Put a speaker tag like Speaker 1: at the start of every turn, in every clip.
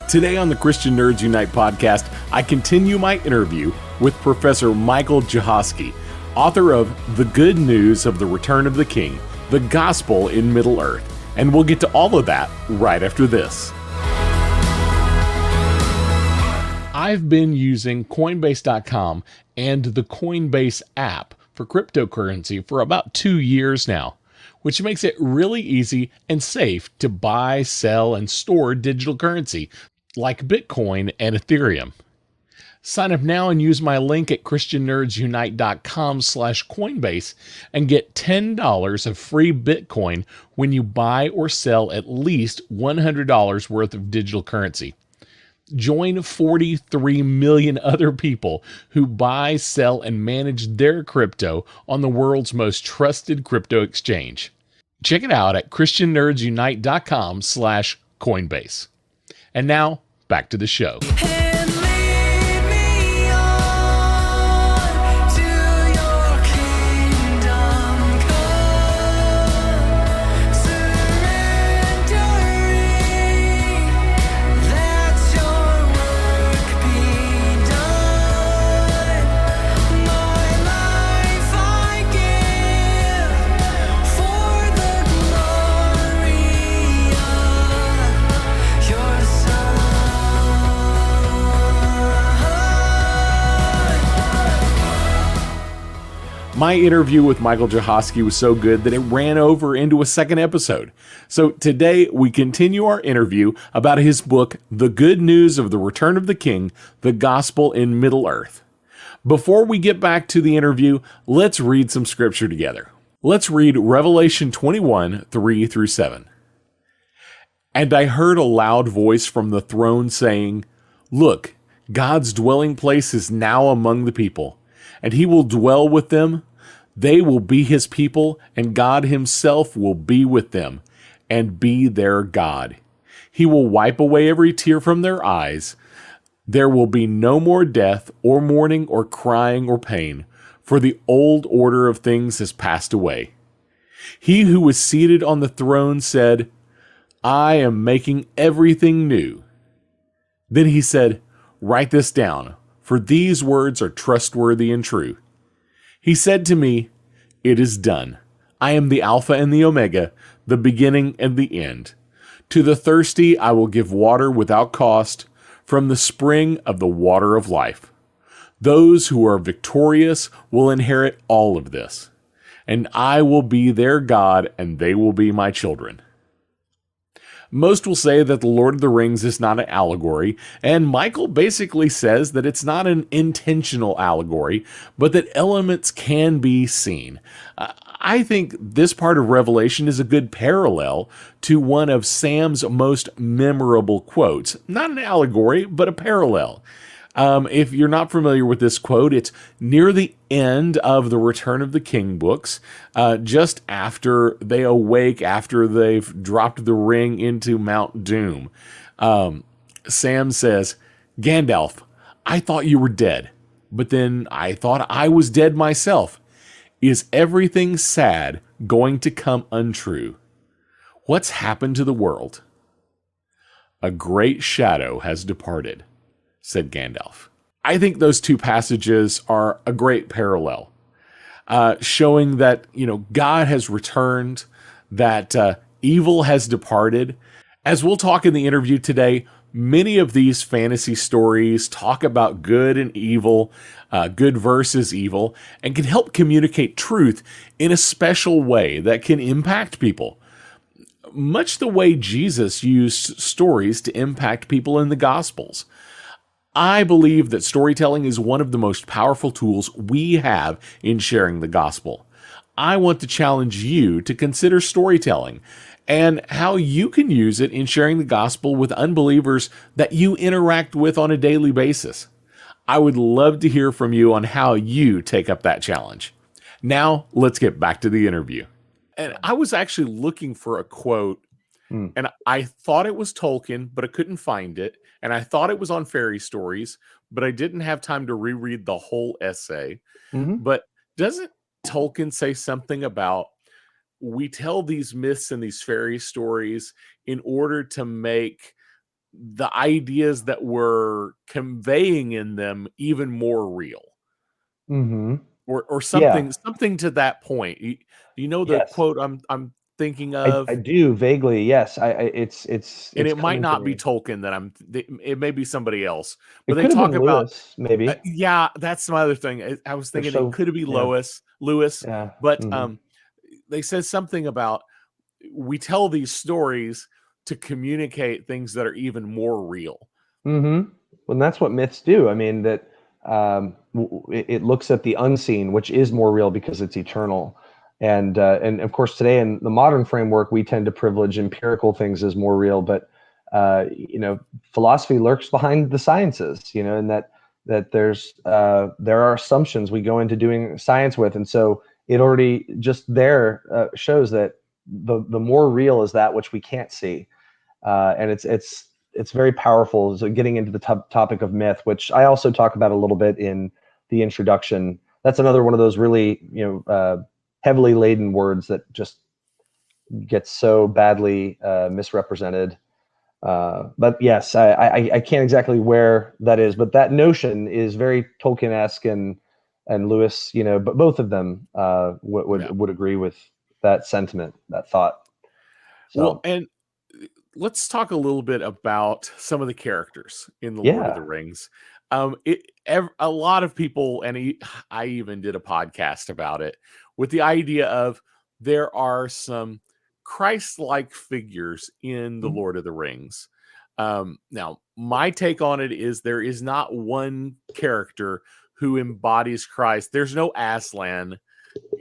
Speaker 1: Today on the Christian Nerds Unite podcast, I continue my interview with Professor Michael Jahosky, author of The Good News of the Return of the King, the Gospel in Middle-earth. And we'll get to all of that right after this. I've been using Coinbase.com and the Coinbase app for cryptocurrency for about 2 years now, which makes it really easy and safe to buy, sell, and store digital currency like Bitcoin and Ethereum. Sign up now and use my link at christiannerdsunite.com/Coinbase and get $10 of free Bitcoin when you buy or sell at least $100 worth of digital currency. Join 43 million other people who buy, sell, and manage their crypto on the world's most trusted crypto exchange. Check it out at christiannerdsunite.com/Coinbase. And now, back to the show. My interview with Michael Jahosky was so good that it ran over into a second episode. So today we continue our interview about his book, The Good News of the Return of the King, the Gospel in Middle-earth. Before we get back to the interview, let's read some scripture together. Let's read Revelation 21, 3-7. And I heard a loud voice from the throne saying, "Look, God's dwelling place is now among the people, and he will dwell with them. They will be his people, and God himself will be with them and be their God. He will wipe away every tear from their eyes. There will be no more death or mourning or crying or pain, for the old order of things has passed away." He who was seated on the throne said, "I am making everything new." Then he said, "Write this down, for these words are trustworthy and true." He said to me, "It is done. I am the Alpha and the Omega, the beginning and the end. To the thirsty I will give water without cost from the spring of the water of life. Those who are victorious will inherit all of this, and I will be their God, and they will be my children." Most will say that The Lord of the Rings is not an allegory, and Michael basically says that it's not an intentional allegory, but that elements can be seen. I think this part of Revelation is a good parallel to one of Sam's most memorable quotes. Not an allegory, but a parallel. If you're not familiar with this quote, it's near the end of the Return of the King books, just after they awake, after they've dropped the ring into Mount Doom. Sam says, "Gandalf, I thought you were dead, but then I thought I was dead myself. Is everything sad going to come untrue? What's happened to the world?" "A great shadow has departed," said Gandalf. I think those two passages are a great parallel, showing that, God has returned, that evil has departed. As we'll talk in the interview today, many of these fantasy stories talk about good and evil, good versus evil, and can help communicate truth in a special way that can impact people. Much the way Jesus used stories to impact people in the Gospels. I believe that storytelling is one of the most powerful tools we have in sharing the gospel. I want to challenge you to consider storytelling and how you can use it in sharing the gospel with unbelievers that you interact with on a daily basis. I would love to hear from you on how you take up that challenge. Now, let's get back to the interview. And I was actually looking for a quote, and I thought it was Tolkien, but I couldn't find it. And I thought it was on fairy stories, but I didn't have time to reread the whole essay. But doesn't Tolkien say something about we tell these myths and these fairy stories in order to make the ideas that we're conveying in them even more real,
Speaker 2: Mm-hmm.
Speaker 1: or
Speaker 2: Yeah.
Speaker 1: something to that point. You know the
Speaker 2: Yes.
Speaker 1: quote I'm thinking
Speaker 2: I
Speaker 1: of,
Speaker 2: do vaguely. Yes.
Speaker 1: and
Speaker 2: It's
Speaker 1: it might
Speaker 2: coming to
Speaker 1: not be
Speaker 2: me.
Speaker 1: Tolkien that it may be somebody else, but
Speaker 2: It
Speaker 1: they
Speaker 2: could have
Speaker 1: talk
Speaker 2: been
Speaker 1: about
Speaker 2: Lewis, maybe.
Speaker 1: yeah, that's my other thing. I was
Speaker 2: They're
Speaker 1: thinking it
Speaker 2: so,
Speaker 1: could be
Speaker 2: yeah.
Speaker 1: Lewis,
Speaker 2: Yeah.
Speaker 1: but
Speaker 2: Mm-hmm.
Speaker 1: they said something about we tell these stories to communicate things that are even more real.
Speaker 2: Mm-hmm. Well, that's what myths do. I mean, that it looks at the unseen, which is more real because it's eternal. And of course, today in the modern framework, we tend to privilege empirical things as more real. But philosophy lurks behind the sciences. And that there are assumptions we go into doing science with, and so it already just there shows that the more real is that which we can't see, and it's very powerful. So getting into the topic of myth, which I also talk about a little bit in the introduction, that's another one of those really heavily laden words that just gets so badly misrepresented. But yes, I can't exactly where that is, but that notion is very Tolkien-esque, and Lewis, but both of them
Speaker 1: Yeah.
Speaker 2: would agree with that sentiment, that thought.
Speaker 1: Well,
Speaker 2: So
Speaker 1: and let's talk a little bit about some of the characters in the Lord of the
Speaker 2: yeah.
Speaker 1: Rings. A lot of people, and I even did a podcast about it, with the idea of there are some Christ-like figures in the
Speaker 2: Mhm.
Speaker 1: Lord of the Rings. Now, my take on it is there is not one character who embodies Christ. There's no Aslan,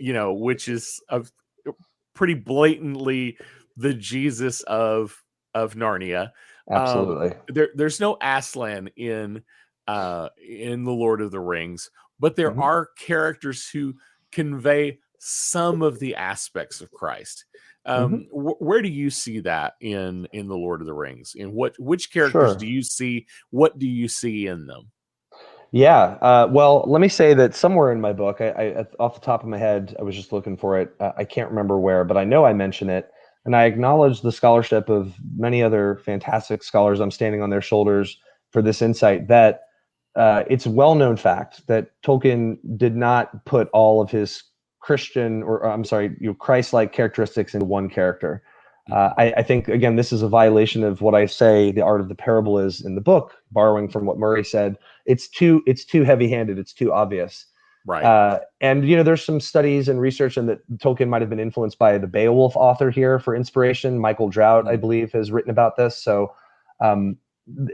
Speaker 1: which is a pretty blatantly the Jesus of Narnia.
Speaker 2: Absolutely.
Speaker 1: There's no Aslan in the Lord of the Rings, but there
Speaker 2: Hmm.
Speaker 1: are characters who convey some of the aspects of Christ.
Speaker 2: Hmm.
Speaker 1: Where do you see that in the Lord of the Rings? In which characters do
Speaker 2: Sure.
Speaker 1: you see? What do you see in them?
Speaker 2: Yeah. Well, let me say that somewhere in my book, off the top of my head, I was just looking for it. I can't remember where, but I know I mention it, and I acknowledge the scholarship of many other fantastic scholars. I'm standing on their shoulders for this insight that it's a well-known fact that Tolkien did not put all of his Christian, or I'm sorry, Christ-like characteristics into one character.
Speaker 1: Mhm.
Speaker 2: I think again, this is a violation of what I say the art of the parable is in the book, borrowing from what Murray said. It's too heavy-handed. It's too obvious.
Speaker 1: Right.
Speaker 2: And there's some studies and research, and that Tolkien might have been influenced by the Beowulf author here for inspiration. Michael Drought, I
Speaker 1: Mm.
Speaker 2: believe, has written about this. So um,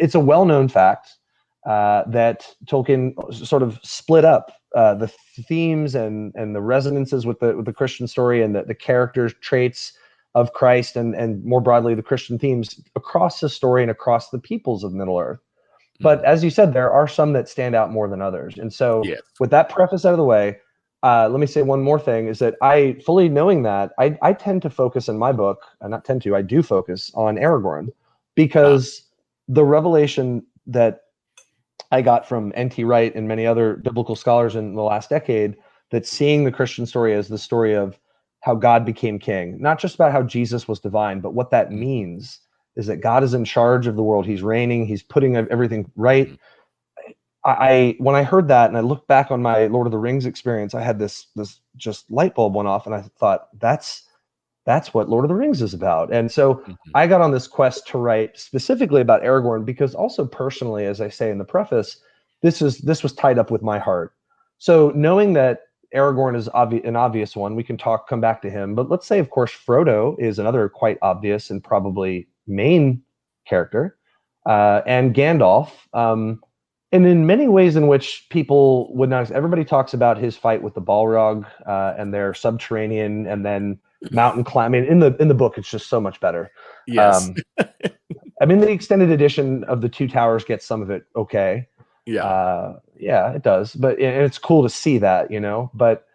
Speaker 2: it's a well-known fact that Tolkien sort of split up the themes and the resonances with the Christian story, and the character traits of Christ, and more broadly the Christian themes across the story and across the peoples of Middle Earth. But
Speaker 1: Mhm.
Speaker 2: as you said, there are some that stand out more than others. And so,
Speaker 1: Yes.
Speaker 2: with that preface out of the way, let me say one more thing: is that I fully knowing that I tend to focus in my book, not tend to, I do focus on Aragorn,
Speaker 1: Ah.
Speaker 2: because the revelation that I got from N.T. Wright and many other biblical scholars in the last decade, that seeing the Christian story as the story of how God became king, not just about how Jesus was divine, but what that
Speaker 1: Mhm.
Speaker 2: means is that God is in charge of the world. He's reigning. He's putting everything right.
Speaker 1: Mhm.
Speaker 2: I when I heard that and I looked back on my Lord of the Rings experience, I had this just light bulb went off, and I thought that's what Lord of the Rings is about. And so
Speaker 1: Mhm.
Speaker 2: I got on this quest to write specifically about Aragorn, because also personally, as I say in the preface, this was tied up with my heart. So knowing that Aragorn is an obvious one, we can come back to him. But let's say, of course, Frodo is another quite obvious and probably main character, and Gandalf. And in many ways in which people would not, everybody talks about his fight with the Balrog, and their subterranean and then mountain climbing. In the book, it's just so much better.
Speaker 1: Yes.
Speaker 2: Um, I mean, the extended edition of the Two Towers gets some of it okay.
Speaker 1: Yeah.
Speaker 2: Yeah, it does, but and it's cool to see that. But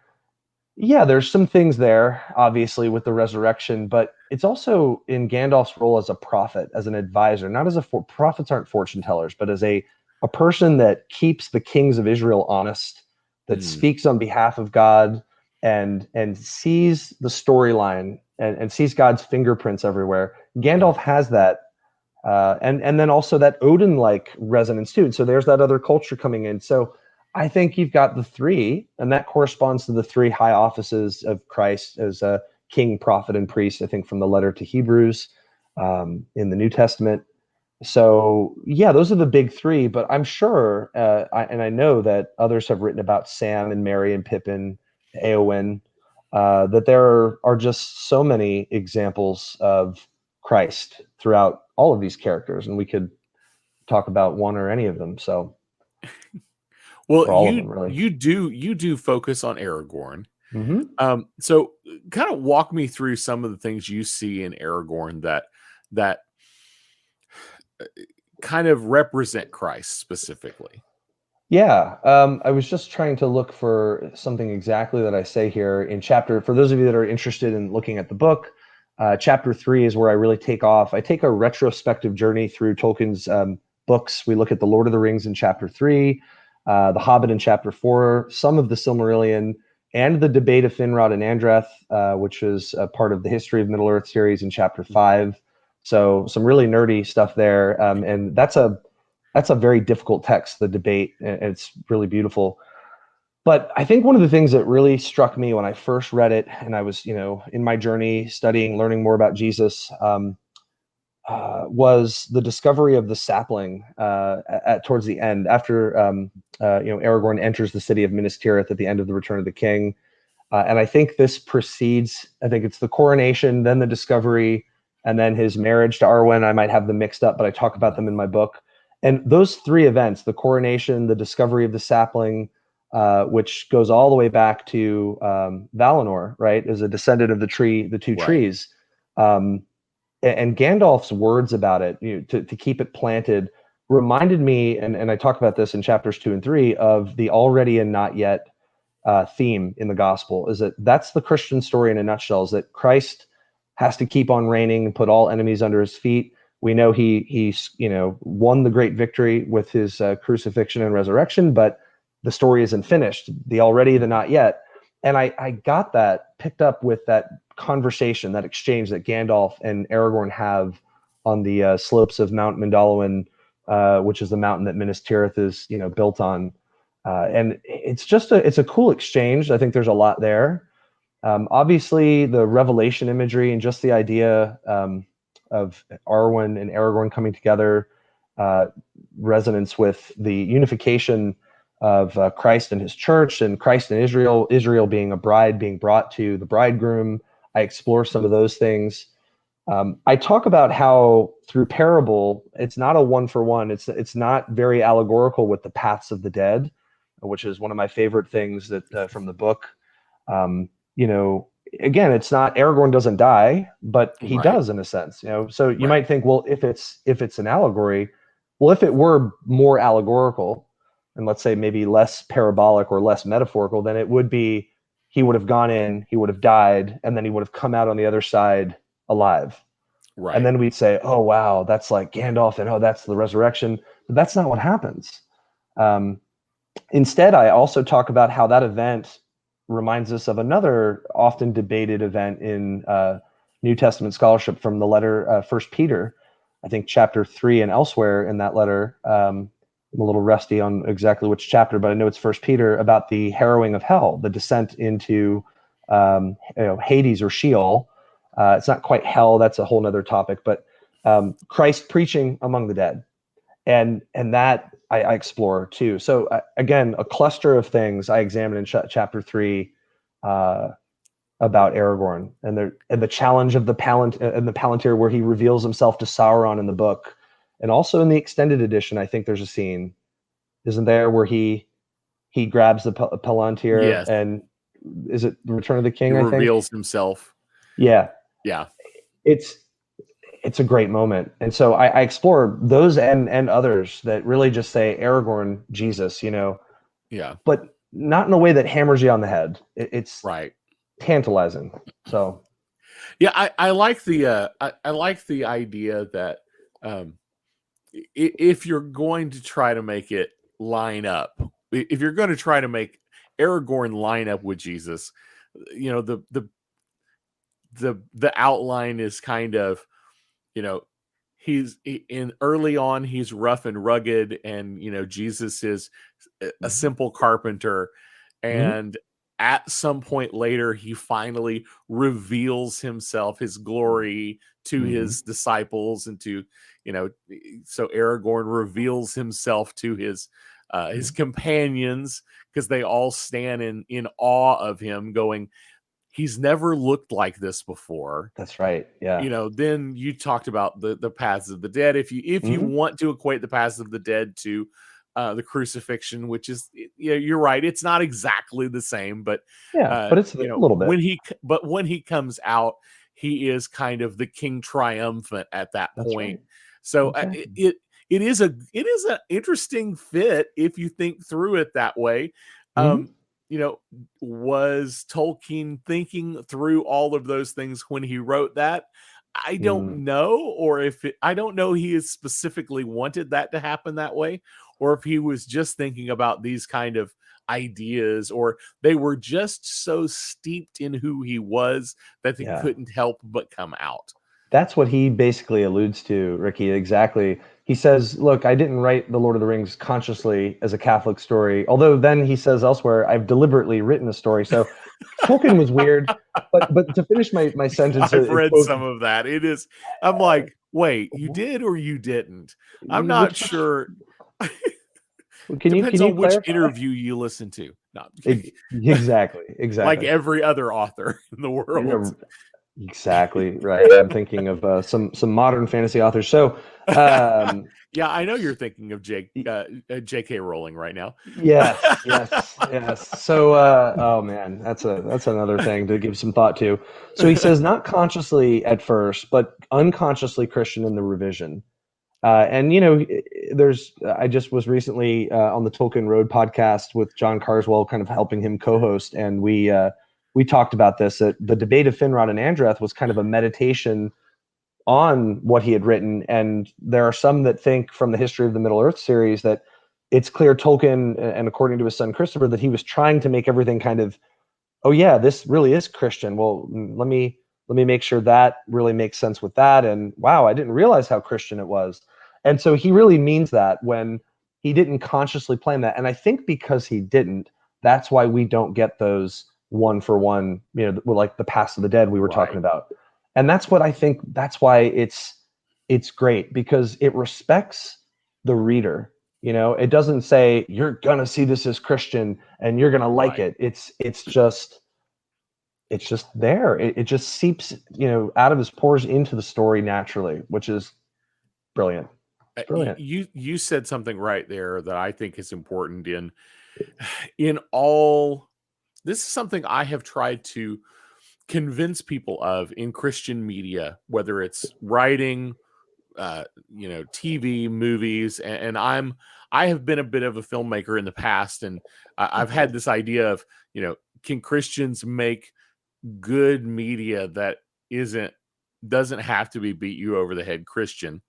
Speaker 2: yeah, there's some things there, obviously, with the resurrection, but it's also in Gandalf's role as a prophet, as an advisor, not as prophets aren't fortune tellers, but as a person that keeps the kings of Israel honest, that
Speaker 1: Mm.
Speaker 2: speaks on behalf of God, and sees the storyline, and sees God's fingerprints everywhere. Gandalf
Speaker 1: Mm.
Speaker 2: has that and then also that Odin-like resonance too. So there's that other culture coming in. So I think you've got the three, and that corresponds to the three high offices of Christ as a king, prophet, and priest. I think from the letter to Hebrews in the New Testament. So yeah, those are the big three. But I'm sure, and I know that others have written about Sam and Mary and Pippin, Eowyn, that there are just so many examples of Christ throughout all of these characters, and we could talk about one or any of them. So,
Speaker 1: Well,
Speaker 2: or all of them, really.
Speaker 1: you do focus on Aragorn.
Speaker 2: Hmm.
Speaker 1: So kind of walk me through some of the things you see in Aragorn that kind of represent Christ specifically.
Speaker 2: Yeah, I was just trying to look for something exactly that I say here in chapter. For those of you that are interested in looking at the book, chapter 3 is where I really take off. I take a retrospective journey through Tolkien's books. We look at the Lord of the Rings in chapter 3, the Hobbit in chapter 4, some of the Silmarillion, and the debate of Finrod and Andreth, which is a part of the History of Middle Earth series in chapter 5. So some really nerdy stuff there, and that's a very difficult text, the debate, and it's really beautiful. But I think one of the things that really struck me when I first read it, and I was, in my journey studying, learning more about Jesus, was the discovery of the sapling towards the end, after Aragorn enters the city of Minas Tirith at the end of the Return of the King. And I think this precedes, I think it's the coronation, then the discovery, and then his marriage to Arwen. I might have them mixed up, but I talk about them in my book. And those three events, the coronation, the discovery of the sapling, which goes all the way back to Valinor, right, as a descendant of the tree, the two
Speaker 1: Right.
Speaker 2: trees. Um, and Gandalf's words about it, to keep it planted, reminded me, and I talk about this in chapters 2 and 3, of the already and not yet theme in the gospel. Is that that's the Christian story in a nutshell, is that Christ has to keep on reigning and put all enemies under his feet. We know he's won the great victory with his crucifixion and resurrection, but the story isn't finished. The already, the not yet. And I got that picked up with that conversation, that exchange that Gandalf and Aragorn have on the slopes of Mount Mindalluin, which is the mountain that Minas Tirith is built on. And it's a cool exchange. I think there's a lot there. Obviously, the revelation imagery and just the idea of Arwen and Aragorn coming together, resonance with the unification of Christ and his church, and Christ and Israel, Israel being a bride being brought to the bridegroom. I explore some of those things. I talk about how through parable, it's not a one for one. It's not very allegorical with the paths of the dead, which is one of my favorite things that from the book. Um, you know, Again, it's not Aragorn doesn't die, but he
Speaker 1: Right.
Speaker 2: does in a sense. So you
Speaker 1: Right.
Speaker 2: might think, well, if it's an allegory, well, if it were more allegorical, and let's say maybe less parabolic or less metaphorical, then it would be he would have gone in, he would have died, and then he would have come out on the other side alive. And
Speaker 1: Right.
Speaker 2: then we'd say, oh, wow, that's like Gandalf, and oh, that's the resurrection. But that's not what happens. Um, Instead, I also talk about how that event reminds us of another often debated event in New Testament scholarship from the letter First Peter, I think chapter 3 and elsewhere in that letter. I'm a little rusty on exactly which chapter, but I know it's First Peter, about the harrowing of hell, the descent into Hades or Sheol. It's not quite hell; that's a whole other topic. But Christ preaching among the dead, and that I explore too. So again, a cluster of things I examine in chapter 3 uh, about Aragorn, and the challenge of the Palantir, where he reveals himself to Sauron in the book, and also in the extended edition. I think there's a scene, isn't there, where he grabs the Palantir,
Speaker 1: Yes.
Speaker 2: and is it Return of the
Speaker 1: He
Speaker 2: King? I think.
Speaker 1: reveals himself.
Speaker 2: Yeah,
Speaker 1: Yeah.
Speaker 2: it's it's a great moment. And so I explore those and others that really just say Aragorn, Jesus,
Speaker 1: Yeah.
Speaker 2: but not in a way that hammers you on the head. It's
Speaker 1: Right.
Speaker 2: tantalizing. So
Speaker 1: Yeah. I like I like the idea that um, if you're going to try to make it line up, if you're going to try to make Aragorn line up with Jesus, the outline is kind of, you know, in early on, he's rough and rugged, and Jesus is a
Speaker 2: Mhm.
Speaker 1: simple carpenter,
Speaker 2: Mhm.
Speaker 1: and at some point later he finally reveals himself, his glory, to
Speaker 2: Mhm.
Speaker 1: his disciples, and to you know so Aragorn reveals himself to his
Speaker 2: Mhm.
Speaker 1: companions, because they all stand in awe of him, going, he's never looked like this before.
Speaker 2: That's right. Yeah.
Speaker 1: Then you talked about the paths of the dead. If you
Speaker 2: Mhm.
Speaker 1: want to equate the paths of the dead to the crucifixion, which is, you're right, it's not exactly the same, but
Speaker 2: Yeah, but it's a little bit.
Speaker 1: when he comes out, he is kind of the king triumphant at that
Speaker 2: That's
Speaker 1: point.
Speaker 2: right.
Speaker 1: So
Speaker 2: Exactly.
Speaker 1: it is an interesting fit if you think through it that way.
Speaker 2: Mhm.
Speaker 1: Um, you know, was Tolkien thinking through all of those things when he wrote that? I don't
Speaker 2: Mm.
Speaker 1: know, or I don't know he has specifically wanted that to happen that way, or if he was just thinking about these kind of ideas, or they were just so steeped in who he was that they
Speaker 2: Yeah.
Speaker 1: couldn't help but come out.
Speaker 2: That's what he basically alludes to, Ricky. Exactly. He says, "Look, I didn't write The Lord of the Rings consciously as a Catholic story." Although then he says elsewhere, "I've deliberately written a story." So Tolkien was weird. But to finish my sentence,
Speaker 1: I've
Speaker 2: it's
Speaker 1: read
Speaker 2: both.
Speaker 1: some of that. I'm like, wait, you did or you didn't? I'm not
Speaker 2: Which
Speaker 1: sure.
Speaker 2: can
Speaker 1: Depends
Speaker 2: you
Speaker 1: on which
Speaker 2: clarify?
Speaker 1: interview you listen to. No,
Speaker 2: Exactly,
Speaker 1: like
Speaker 2: exactly.
Speaker 1: every other author in the world.
Speaker 2: You're exactly right. I'm thinking of some modern fantasy authors. So, um,
Speaker 1: Yeah, I know you're thinking of J.K. Rowling right now.
Speaker 2: yes, yes, yes. So, oh man, that's another thing to give some thought to. So he says not consciously at first, but unconsciously Christian in the revision. And there's I just was recently on the Tolkien Road podcast with John Carswell, kind of helping him co-host, and we talked about this. That the debate of Finrod and Andreth was kind of a meditation on what he had written, and there are some that think from the History of the Middle Earth series that it's clear Tolkien, and according to his son Christopher, that he was trying to make everything kind of, oh yeah, this really is Christian. Well, let me make sure that really makes sense with that. And wow, I didn't realize how Christian it was. And so he really means that when he didn't consciously plan that. And I think because he didn't, that's why we don't get those one for one, like the past of the dead we were talking
Speaker 1: Right.
Speaker 2: about. And that's what I think, that's why it's great, because it respects the reader. It doesn't say you're gonna see this as Christian and you're gonna like
Speaker 1: Right.
Speaker 2: it. It's just there. It just seeps, out of his pores into the story naturally, which is brilliant. It's brilliant.
Speaker 1: You said something right there that I think is important in all. This is something I have tried to convince people of in Christian media, whether it's writing, TV, movies, and I have been a bit of a filmmaker in the past, and I've had
Speaker 2: Okay.
Speaker 1: this idea of, can Christians make good media that isn't doesn't have to be beat you over the head Christian?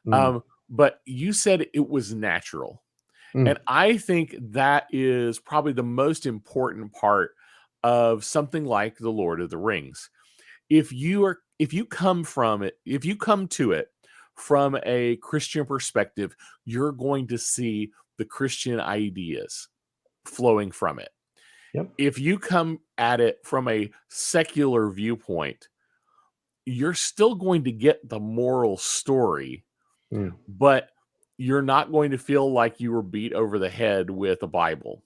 Speaker 2: Mm,
Speaker 1: But you said it was natural.
Speaker 2: mm,
Speaker 1: And I think that is probably the most important part of something like The Lord of the Rings. If you come to it from a Christian perspective, you're going to see the Christian ideas flowing from it.
Speaker 2: yep.
Speaker 1: If you come at it from a secular viewpoint, you're still going to get the moral story,
Speaker 2: Mm,
Speaker 1: but you're not going to feel like you were beat over the head with a Bible.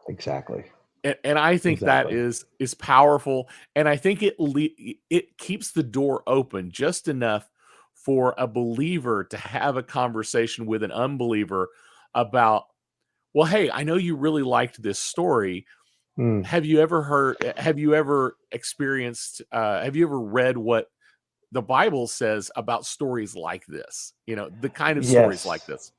Speaker 2: exactly.
Speaker 1: And I think that
Speaker 2: Exactly.
Speaker 1: is powerful, and I think it keeps the door open just enough for a believer to have a conversation with an unbeliever about, well, hey, I know you really liked this story.
Speaker 2: Mm,
Speaker 1: Have you ever experienced, have you ever read what the Bible says about stories like this? The kind of stories like
Speaker 2: yes.
Speaker 1: this.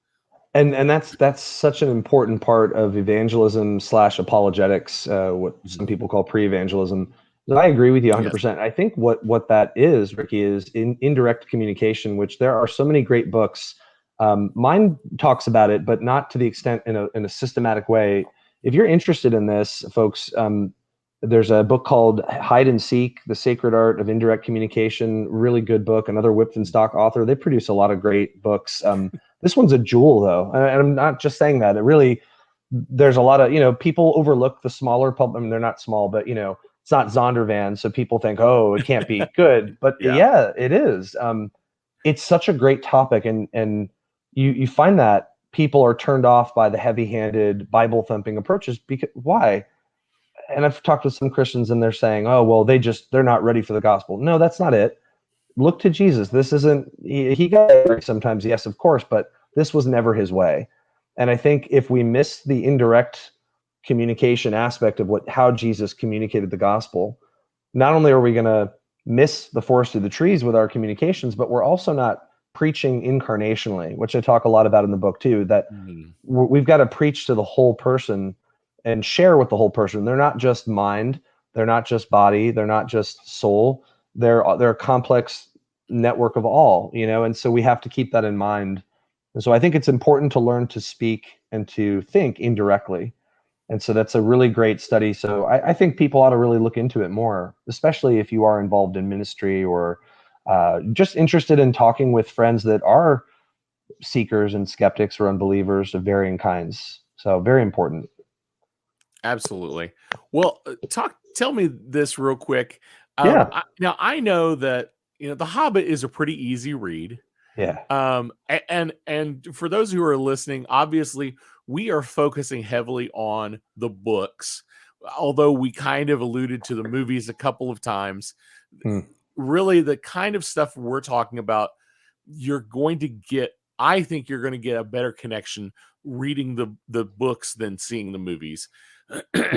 Speaker 2: And that's such an important part of evangelism slash apologetics, what some
Speaker 1: Mhm.
Speaker 2: people call pre-evangelism. And I agree with you
Speaker 1: Yes.
Speaker 2: 100%. I think what that is, Ricky, is indirect communication, which there are so many great books. Mine talks about it, but not to the extent in a systematic way. If you're interested in this, folks, There's a book called Hide and Seek: The Sacred Art of Indirect Communication. Really good book. Another Whipton author. They produce a lot of great books. This one's a jewel, though, and I'm not just saying that. It really, there's a lot of, people overlook the smaller pub. I mean, they're not small, but it's not Zondervan, so people think, oh, it can't be good. But yeah, it is. It's such a great topic, and you find that people are turned off by the heavy-handed Bible thumping approaches. Because why? And I've talked with some Christians, and they're saying, oh, well, they're not ready for the gospel. No, that's not it. Look to Jesus. This isn't, he got angry sometimes, yes, of course, but this was never his way. And I think if we miss the indirect communication aspect of how Jesus communicated the gospel, not only are we going to miss the forest through the trees with our communications, but we're also not preaching incarnationally, which I talk a lot about in the book too, that we've got to preach to the whole person and share with the whole person. They're not just mind, they're not just body, they're not just soul. They're a complex network of all, and so we have to keep that in mind. And so I think it's important to learn to speak and to think indirectly. And so that's a really great study. So I think people ought to really look into it more, especially if you are involved in ministry or just interested in talking with friends that are seekers and skeptics or unbelievers of varying kinds. So very important.
Speaker 1: Absolutely. Well, tell me this real quick. Now I know that The Hobbit is a pretty easy read.
Speaker 2: Yeah.
Speaker 1: And for those who are listening, obviously we are focusing heavily on the books, although we kind of alluded to the movies a couple of times. Really, the kind of stuff we're talking about, I think you're going to get a better connection reading the books than seeing the movies.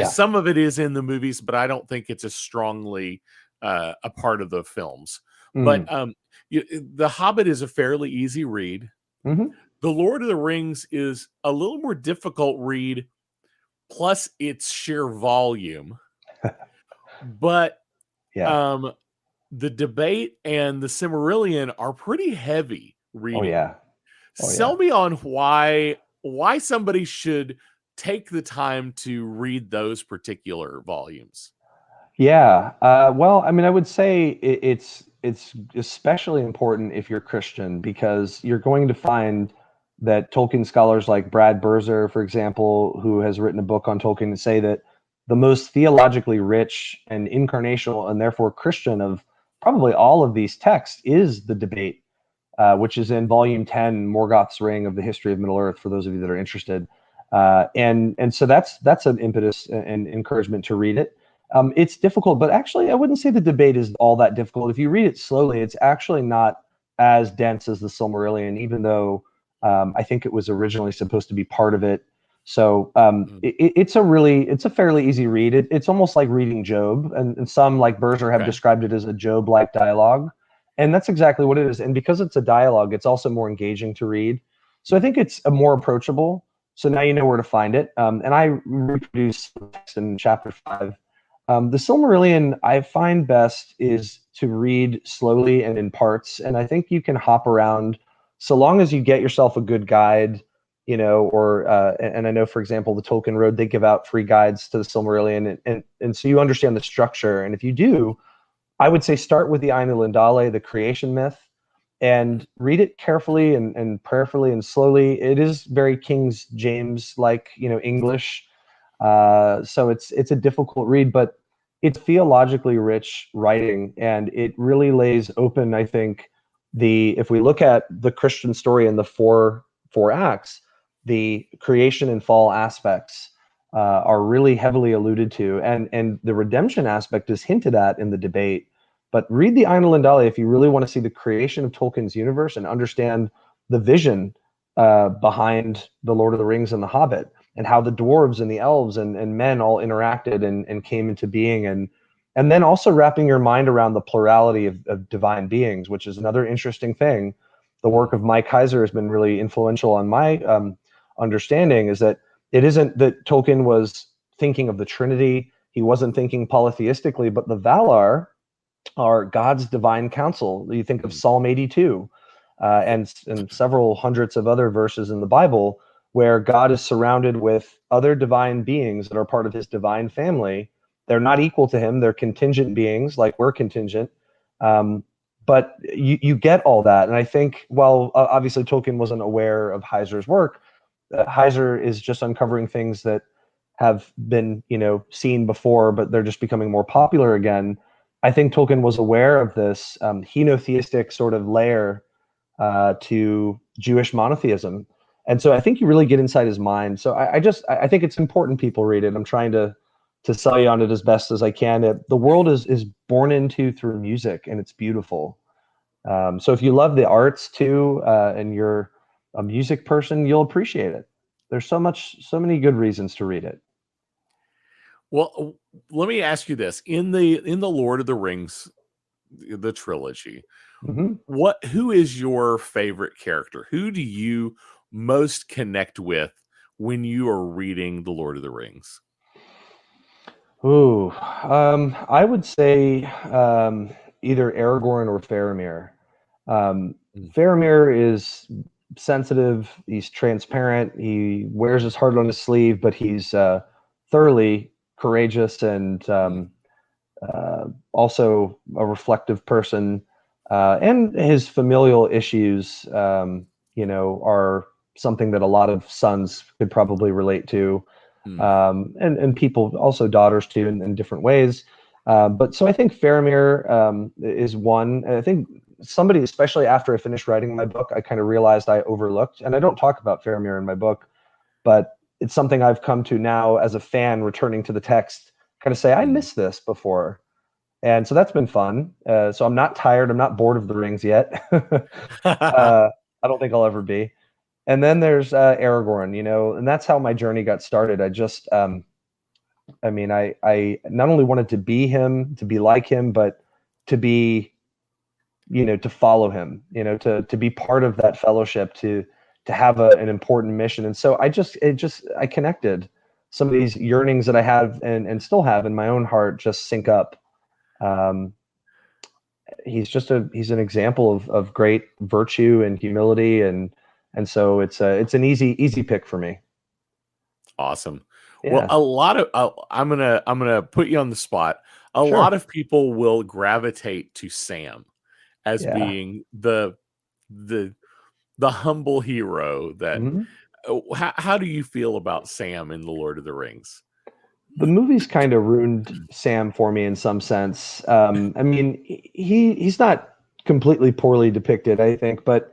Speaker 1: Some of it is in the movies, but I don't think it's as strongly a part of the films. But The Hobbit is a fairly easy read. The Lord of the Rings is a little more difficult read, plus its sheer volume. But the debate and the Silmarillion are pretty heavy reading. Sell me on why somebody should take the time to read those particular volumes.
Speaker 2: Well, I mean, I would say it's especially important if you're Christian, because you're going to find that Tolkien scholars like Brad Berzer, for example, who has written a book on Tolkien, say that the most theologically rich and incarnational and therefore Christian of probably all of these texts is the debate, which is in volume 10, Morgoth's Ring of the History of Middle-earth, for those of you that are interested. And so that's an impetus and encouragement to read it. It's difficult, but actually I wouldn't say the debate is all that difficult. If you read it slowly, it's actually not as dense as the Silmarillion, even though I think it was originally supposed to be part of it. So it's a fairly easy read. It's almost like reading Job, and some, like Berger, have described it as a Job-like dialogue. And that's exactly what it is. And because it's a dialogue, it's also more engaging to read. So I think it's a more approachable. So now you know where to find it. And I reproduce text in chapter 5. The Silmarillion, I find best is to read slowly and in parts. And I think you can hop around so long as you get yourself a good guide, or and I know, for example, the Tolkien Road, they give out free guides to the Silmarillion. And so you understand the structure. And if you do, I would say start with the Ainul Indale, the creation myth, and read it carefully and prayerfully and slowly. It is very King James-like, English. So it's a difficult read, but it's theologically rich writing, and it really lays open, I think, if we look at the Christian story in the four acts, the creation and fall aspects are really heavily alluded to, and the redemption aspect is hinted at in the debate. But read the Ainul Indale if you really want to see the creation of Tolkien's universe and understand the vision behind the Lord of the Rings and the Hobbit, and how the dwarves and the elves and men all interacted and came into being, and then also wrapping your mind around the plurality of divine beings, which is another interesting thing. The work of Mike Heiser has been really influential on my understanding, is that it isn't that Tolkien was thinking of the Trinity, he wasn't thinking polytheistically, but the Valar are God's divine counsel. You think of Psalm 82 and several hundreds of other verses in the Bible where God is surrounded with other divine beings that are part of his divine family, they're not equal to him. They're contingent beings, like we're contingent. Um, but you get all that, and I think, well, obviously Tolkien wasn't aware of Heiser's work. Heiser is just uncovering things that have been, seen before, but they're just becoming more popular again. I think Tolkien was aware of this henotheistic sort of layer to Jewish monotheism, and so I think you really get inside his mind. So I think it's important people read it. I'm trying to sell you on it as best as I can. The world is born into through music, and it's beautiful. So if you love the arts too, and you're a music person, you'll appreciate it. There's so many good reasons to read it.
Speaker 1: Well, let me ask you this: in the Lord of the Rings, the trilogy,
Speaker 2: Hmm.
Speaker 1: who is your favorite character? Who do you most connect with when you are reading the Lord of the Rings?
Speaker 2: Ooh, I would say either Aragorn or Faramir. Um,
Speaker 1: Mm,
Speaker 2: Faramir is sensitive. He's transparent. He wears his heart on his sleeve, but he's thoroughly courageous and
Speaker 1: mm,
Speaker 2: also a reflective person. And his familial issues, are something that a lot of sons could probably relate to,
Speaker 1: mm.
Speaker 2: and people also daughters too in different ways. But so I think Faramir is one. And I think somebody, especially after I finished writing my book, I kind of realized I overlooked, and I don't talk about Faramir in my book, but it's something I've come to now as a fan returning to the text, kind of say, I
Speaker 1: Mm.
Speaker 2: missed this before. And so that's been fun. So I'm not tired. I'm not bored of the rings yet. I don't think I'll ever be. And then there's Aragorn, and that's how my journey got started. I not only wanted to be him, to be like him, but to be, to follow him, to be part of that fellowship, to have an important mission. And so I connected some of these yearnings that I have and still have in my own heart just sync up. Um, he's an example of great virtue and humility, and so it's an easy pick for me.
Speaker 1: Awesome. Well,
Speaker 2: Yeah,
Speaker 1: a lot of I'm gonna put you on the spot. A lot
Speaker 2: sure.
Speaker 1: of people will gravitate to Sam as
Speaker 2: Yeah.
Speaker 1: being the the humble hero that.
Speaker 2: Mhm.
Speaker 1: How do you feel about Sam in the Lord of the Rings?
Speaker 2: The movies kind of ruined Sam for me in some sense. I mean, he's not completely poorly depicted, I think, but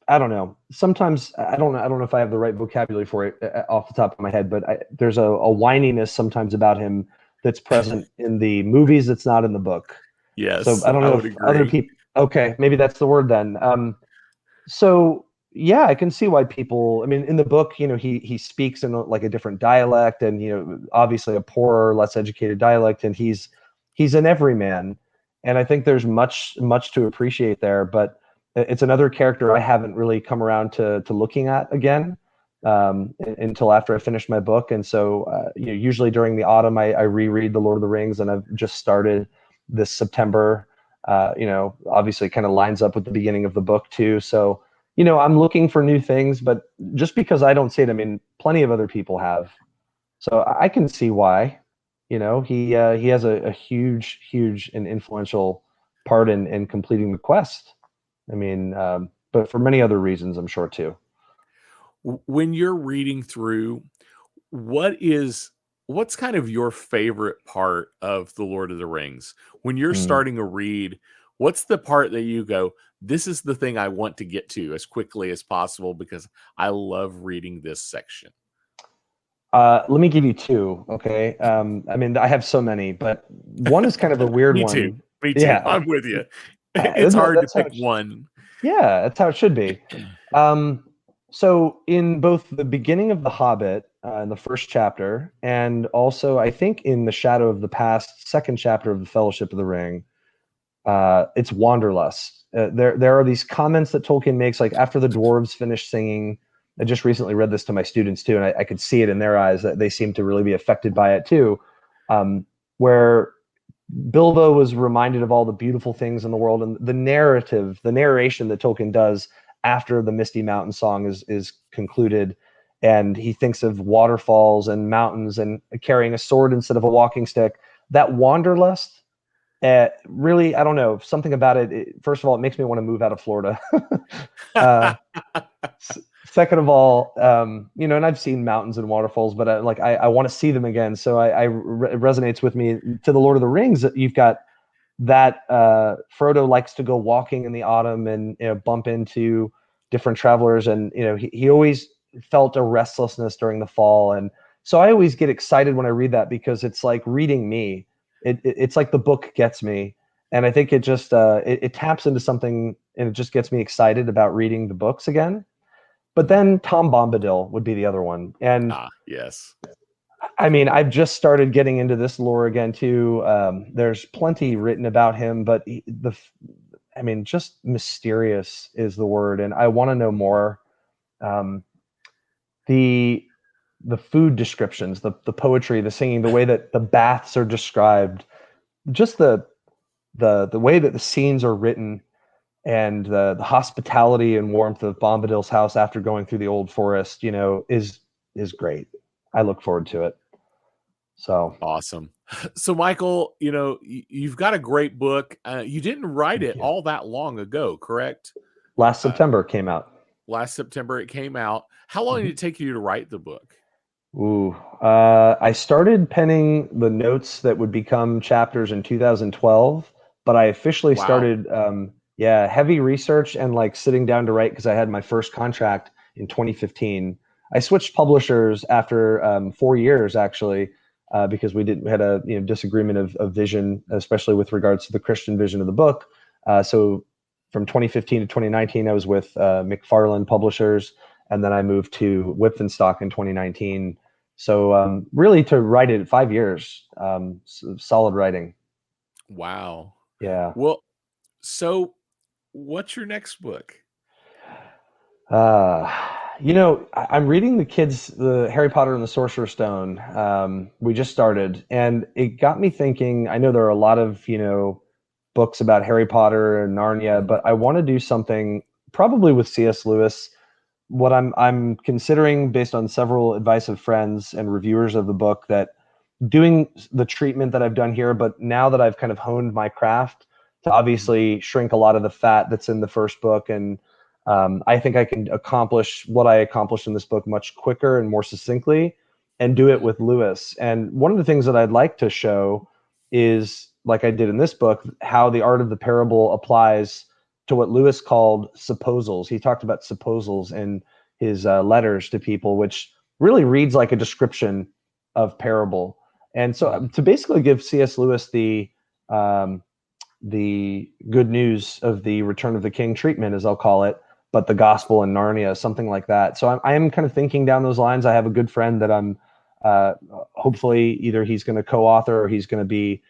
Speaker 2: I don't know. Sometimes I don't know if I have the right vocabulary for it off the top of my head, but there's a whininess sometimes about him that's present in the movies that's not in the book. So
Speaker 1: Yes,
Speaker 2: I don't
Speaker 1: I
Speaker 2: know
Speaker 1: would
Speaker 2: if other
Speaker 1: agree.
Speaker 2: people. Okay, maybe that's the word then. So yeah, I can see why people. I mean, in the book, he speaks in like a different dialect, and obviously a poorer, less educated dialect, and he's an everyman, and I think there's much to appreciate there. But it's another character I haven't really come around to looking at again until after I finished my book, and so usually during the autumn I reread the Lord of the Rings, and I've just started this September. Obviously, it kind of lines up with the beginning of the book too, so I'm looking for new things, but just because I don't see it, I mean, plenty of other people have. So I can see why. He has a huge and influential part in completing the quest. I mean, but for many other reasons, I'm sure too.
Speaker 1: When you're reading through, what's kind of your favorite part of the Lord of the Rings? When you're
Speaker 2: Mm.
Speaker 1: starting a read, what's the part that you go, this is the thing I want to get to as quickly as possible because I love reading this section?
Speaker 2: Let me give you two. Okay. I mean, I have so many, but one is kind of a weird
Speaker 1: Me too.
Speaker 2: one.
Speaker 1: Me too.
Speaker 2: Yeah.
Speaker 1: I'm with you. It's hard to
Speaker 2: That's how
Speaker 1: pick one.
Speaker 2: yeah, that's how it should be. Um, so in both the beginning of The Hobbit, in the first chapter, and also I think in The Shadow of the Past, second chapter of the Fellowship of the Ring, it's Wanderlust. There are these comments that Tolkien makes, like after the dwarves finish singing. I just recently read this to my students too, and I could see it in their eyes that they seem to really be affected by it too. Um, where Bilbo was reminded of all the beautiful things in the world, and the narration that Tolkien does after the Misty Mountain song is concluded, and he thinks of waterfalls and mountains and carrying a sword instead of a walking stick. That wanderlust, really, I don't know, something about it. First of all, it makes me want to move out of Florida. uh, Second of all, and I've seen mountains and waterfalls, but I want to see them again. So it resonates with me. To the Lord of the Rings, you've got that Frodo likes to go walking in the autumn and bump into different travelers, and he always felt a restlessness during the fall, and so I always get excited when I read that because it's like reading me. It's like the book gets me, and I think it just it taps into something, and it just gets me excited about reading the books again. But then Tom Bombadil would be the other one, and
Speaker 1: Yes.
Speaker 2: I mean, I've just started getting into this lore again too. There's plenty written about him, but just mysterious is the word, and I want to know more. Um, the the food descriptions, the poetry, the singing, the way that the baths are described, just the way that the scenes are written, and the hospitality and warmth of Bombadil's house after going through the old forest, is great. I look forward to it. So
Speaker 1: Awesome. So, Michael, you've got a great book. You didn't write it all that long ago, correct?
Speaker 2: last September came out.
Speaker 1: Last September it came out. How long did it take you to write the book?
Speaker 2: Ooh, I started penning the notes that would become chapters in 2012, but I officially
Speaker 1: Wow.
Speaker 2: started, heavy research and like sitting down to write because I had my first contract in 2015. I switched publishers after 4 years actually, because we had a disagreement of vision, especially with regards to the Christian vision of the book. So from 2015 to 2019, I was with McFarland Publishers, and then I moved to Whipfenstock in 2019. So really, to write it 5 years, solid writing.
Speaker 1: Wow.
Speaker 2: Yeah.
Speaker 1: Well, so what's your next book?
Speaker 2: Uh, I'm reading the Harry Potter and the Sorcerer's Stone. We just started, and it got me thinking. I know there are a lot of books about Harry Potter and Narnia, but I want to do something probably with C.S. Lewis. What I'm considering, based on several advice of friends and reviewers of the book, that doing the treatment that I've done here, but now that I've kind of honed my craft to obviously shrink a lot of the fat that's in the first book, and I think I can accomplish what I accomplished in this book much quicker and more succinctly, and do it with Lewis. And one of the things that I'd like to show is, like I did in this book, how the art of the parable applies to what Lewis called supposals. He talked about supposals in his letters to people, which really reads like a description of parable. And so to basically give C.S. Lewis the good news of the Return of the King treatment, as I'll call it, but the gospel in Narnia, something like that. So I am kind of thinking down those lines. I have a good friend that I'm hopefully either he's going to co-author or he's going to be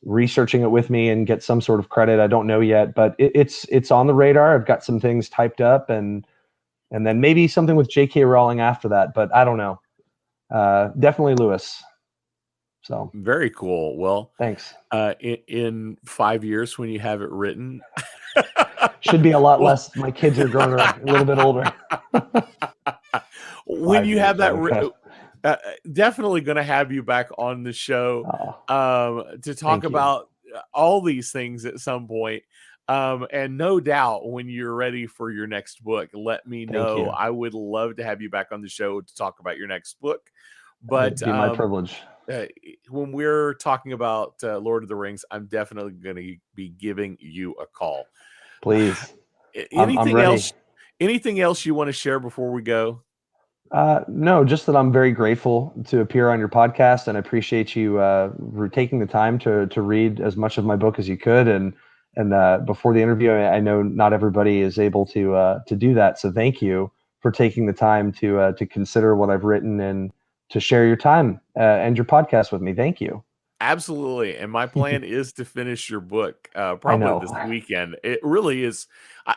Speaker 2: researching it with me and get some sort of credit. I don't know yet, but it's on the radar. I've got some things typed up, and then maybe something with J.K. Rowling after that, but I don't know. Definitely Lewis. So
Speaker 1: Very cool. Well,
Speaker 2: thanks.
Speaker 1: In 5 years when you have it written,
Speaker 2: should be a lot less. My kids are growing up a little bit older.
Speaker 1: When you have that, definitely going to have you back on the show to talk about all these things at some point. And no doubt when you're ready for your next book, let me know. I would love to have you back on the show to talk about your next book. But
Speaker 2: it'd be my privilege.
Speaker 1: When we're talking about Lord of the Rings, I'm definitely going to be giving you a call.
Speaker 2: Please.
Speaker 1: Anything else? Anything else you want to share before we go?
Speaker 2: No, just that I'm very grateful to appear on your podcast, and I appreciate you taking the time to read as much of my book as you could. And before the interview, I know not everybody is able to do that. So thank you for taking the time to consider what I've written and to share your time and your podcast with me. Thank you.
Speaker 1: Absolutely. And my plan is to finish your book probably this weekend. It really is.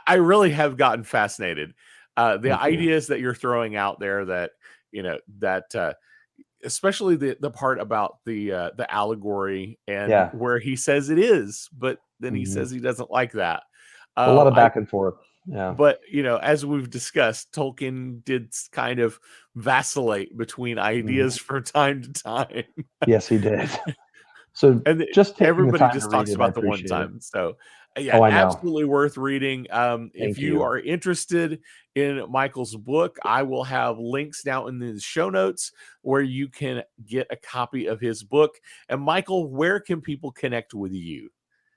Speaker 1: I really have gotten fascinated. The ideas that you're throwing out there that, especially the part about the allegory and where he says it is, but then he says he doesn't like that.
Speaker 2: A lot of back and forth. Yeah.
Speaker 1: But, as we've discussed, Tolkien did kind of vacillate between ideas from time to time.
Speaker 2: Yes, he did. So
Speaker 1: And
Speaker 2: just taking the
Speaker 1: everybody
Speaker 2: time to
Speaker 1: just
Speaker 2: read
Speaker 1: talks
Speaker 2: it, I
Speaker 1: about the one
Speaker 2: appreciate it.
Speaker 1: time. So, yeah,
Speaker 2: Oh, I know.
Speaker 1: absolutely worth reading. If
Speaker 2: Thank
Speaker 1: you
Speaker 2: you.
Speaker 1: are interested in Michael's book, I will have links down in the show notes where you can get a copy of his book. And Michael, where can people connect with you?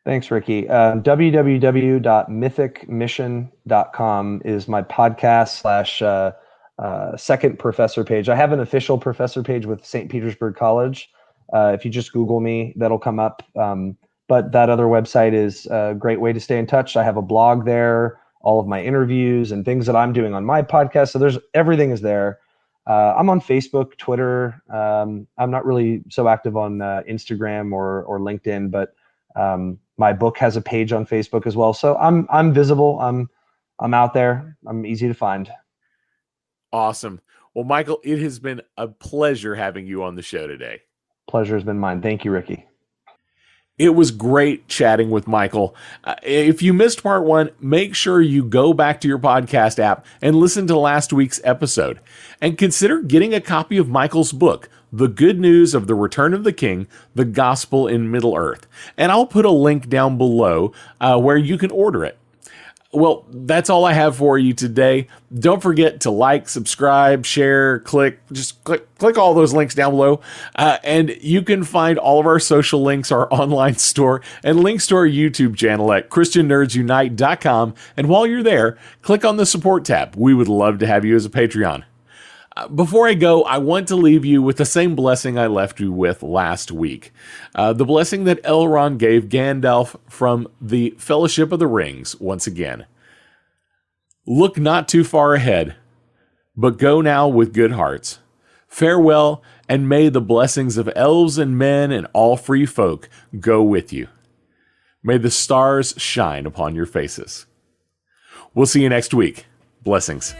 Speaker 2: Thanks, Ricky. www.mythicmission.com is my podcast slash second professor page. I have an official professor page with St. Petersburg College. If you just Google me, that'll come up. But that other website is a great way to stay in touch. I have a blog there, all of my interviews and things that I'm doing on my podcast. So everything is there. I'm on Facebook, Twitter. I'm not really so active on Instagram or LinkedIn, but my book has a page on Facebook as well. So I'm visible. I'm out there. I'm easy to find.
Speaker 1: Awesome. Well, Michael, it has been a pleasure having you on the show today.
Speaker 2: Pleasure has been mine. Thank you, Ricky.
Speaker 1: It was great chatting with Michael. If you missed part one, make sure you go back to your podcast app and listen to last week's episode. And consider getting a copy of Michael's book, The Good News of the Return of the King, The Gospel in Middle-earth. And I'll put a link down below where you can order it. Well, that's all I have for you today. Don't forget to like, subscribe, share, click all those links down below. And you can find all of our social links, our online store, and links to our YouTube channel at ChristianNerdsUnite.com. And while you're there, click on the support tab. We would love to have you as a Patreon. Before I go, I want to leave you with the same blessing I left you with last week. The blessing that Elrond gave Gandalf from the Fellowship of the Rings once again. Look not too far ahead, but go now with good hearts. Farewell, and may the blessings of elves and men and all free folk go with you. May the stars shine upon your faces. We'll see you next week. Blessings.